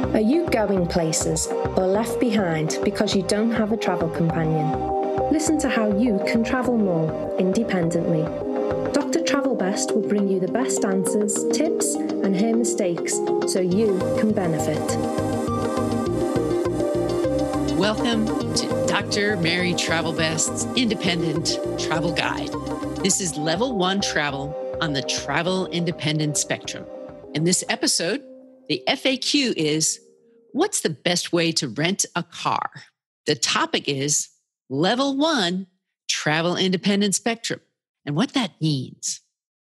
Are you going places or left behind because you don't have a travel companion? Listen to how you can travel more independently. Dr. Travelbest will bring you the best answers, tips, and her mistakes so you can benefit. Welcome to Dr. Mary Travelbest's Independent Travel Guide. This is Level 1 Travel on the Travel Independent Spectrum. In this episode, the FAQ is, what's the best way to rent a car? The topic is Level 1 Travel Independent Spectrum and what that means.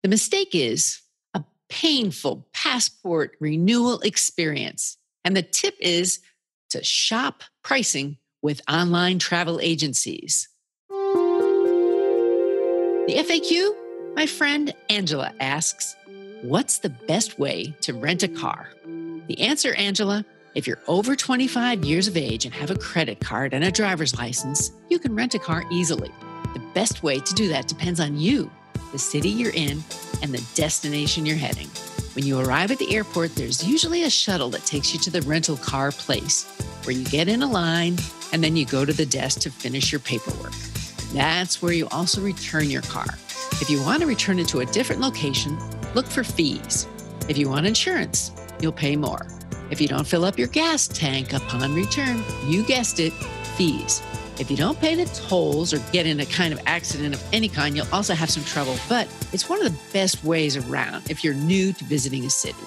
The mistake is a painful passport renewal experience. And the tip is to shop pricing with online travel agencies. The FAQ, my friend Angela asks, what's the best way to rent a car? The answer, Angela, if you're over 25 years of age and have a credit card and a driver's license, you can rent a car easily. The best way to do that depends on you, the city you're in, and the destination you're heading. When you arrive at the airport, there's usually a shuttle that takes you to the rental car place, where you get in a line and then you go to the desk to finish your paperwork. That's where you also return your car. If you want to return it to a different location, look for fees. If you want insurance, you'll pay more. If you don't fill up your gas tank upon return, you guessed it, fees. If you don't pay the tolls or get in a kind of accident of any kind, you'll also have some trouble, but it's one of the best ways around if you're new to visiting a city.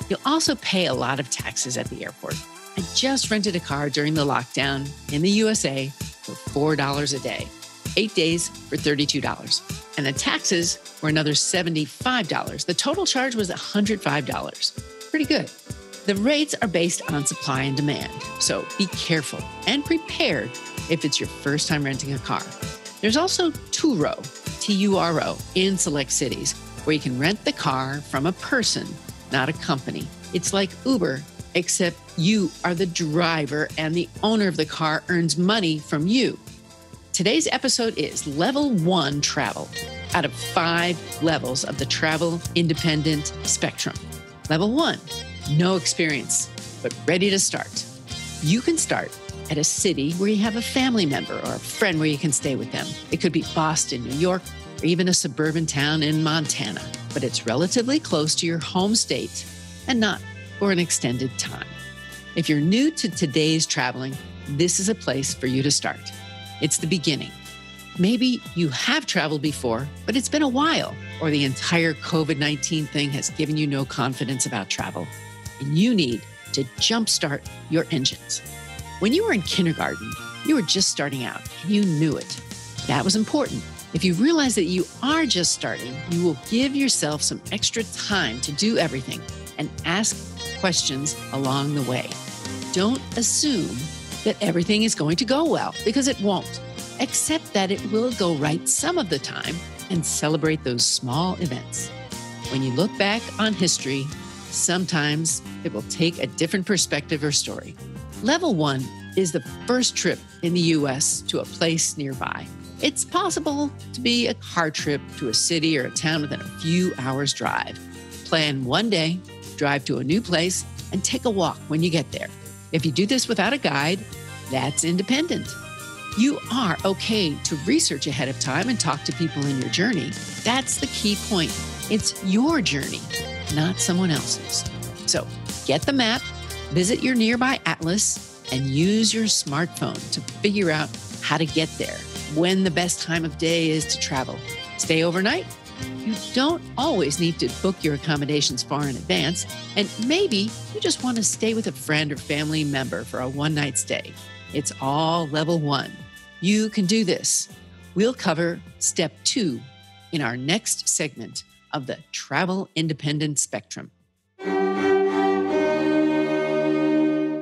You'll also pay a lot of taxes at the airport. I just rented a car during the lockdown in the USA for $4 a day, 8 days for $32. And the taxes were another $75. The total charge was $105. Pretty good. The rates are based on supply and demand, so be careful and prepared if it's your first time renting a car. There's also Turo, T-U-R-O, in select cities where you can rent the car from a person, not a company. It's like Uber, except you are the driver and the owner of the car earns money from you. Today's episode is Level 1 Travel out of 5 levels of the travel independent spectrum. Level 1, no experience, but ready to start. You can start at a city where you have a family member or a friend where you can stay with them. It could be Boston, New York, or even a suburban town in Montana, but it's relatively close to your home state and not for an extended time. If you're new to today's traveling, this is a place for you to start. It's the beginning. Maybe you have traveled before, but it's been a while, or the entire COVID-19 thing has given you no confidence about travel, and you need to jumpstart your engines. When you were in kindergarten, you were just starting out, and you knew it. That was important. If you realize that you are just starting, you will give yourself some extra time to do everything and ask questions along the way. Don't assume that everything is going to go well, because it won't. Accept that it will go right some of the time and celebrate those small events. When you look back on history, sometimes it will take a different perspective or story. Level 1 is the first trip in the US to a place nearby. It's possible to be a car trip to a city or a town within a few hours' drive. Plan one day, drive to a new place, and take a walk when you get there. If you do this without a guide, that's independent. You are okay to research ahead of time and talk to people in your journey. That's the key point. It's your journey, not someone else's. So get the map, visit your nearby atlas, and use your smartphone to figure out how to get there, when the best time of day is to travel. Stay overnight? You don't always need to book your accommodations far in advance, and maybe you just want to stay with a friend or family member for a one-night stay. It's all level 1. You can do this. We'll cover step 2 in our next segment of the Travel Independent Spectrum.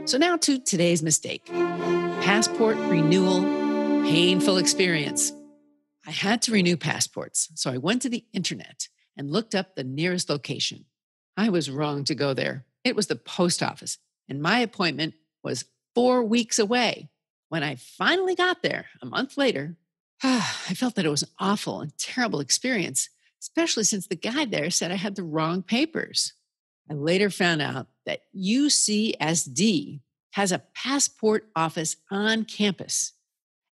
So now to today's mistake. Passport renewal, painful experience. I had to renew passports, so I went to the internet and looked up the nearest location. I was wrong to go there. It was the post office, and my appointment was 4 weeks away. When I finally got there, a month later, I felt that it was an awful and terrible experience, especially since the guy there said I had the wrong papers. I later found out that UCSD has a passport office on campus,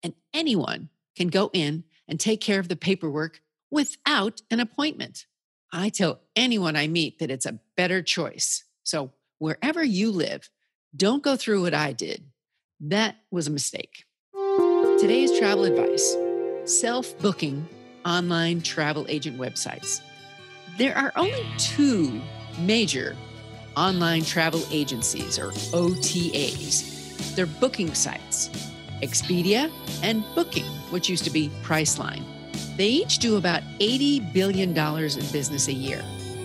and anyone can go in and take care of the paperwork without an appointment. I tell anyone I meet that it's a better choice. So wherever you live, don't go through what I did. That was a mistake. Today's travel advice: self-booking online travel agent websites. There are only two major online travel agencies, or OTAs. They're booking sites, Expedia and Booking, which used to be Priceline. They each do about $80 billion in business a year.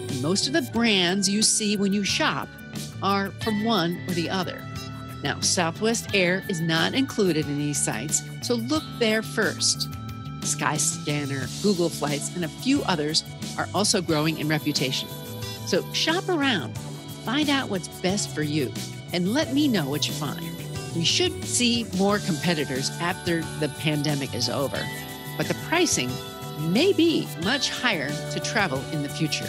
And most of the brands you see when you shop are from one or the other. Now, Southwest Air is not included in these sites, so look there first. Skyscanner, Google Flights, and a few others are also growing in reputation. So shop around, find out what's best for you, and let me know what you find. We should see more competitors after the pandemic is over, but the pricing may be much higher to travel in the future.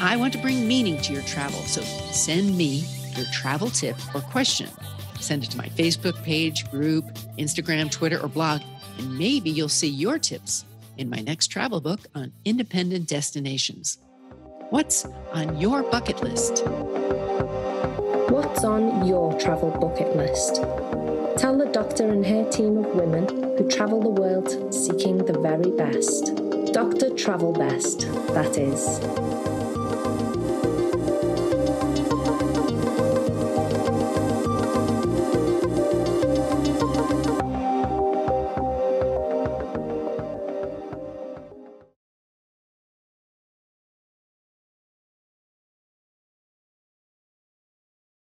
I want to bring meaning to your travel, so send me your travel tip or question. Send it to my Facebook page, group, Instagram, Twitter, or blog, and maybe you'll see your tips in my next travel book on independent destinations. What's on your bucket list? What's on your travel bucket list? Tell the doctor and her team of women who travel the world seeking the very best. Dr. Travelbest, that is.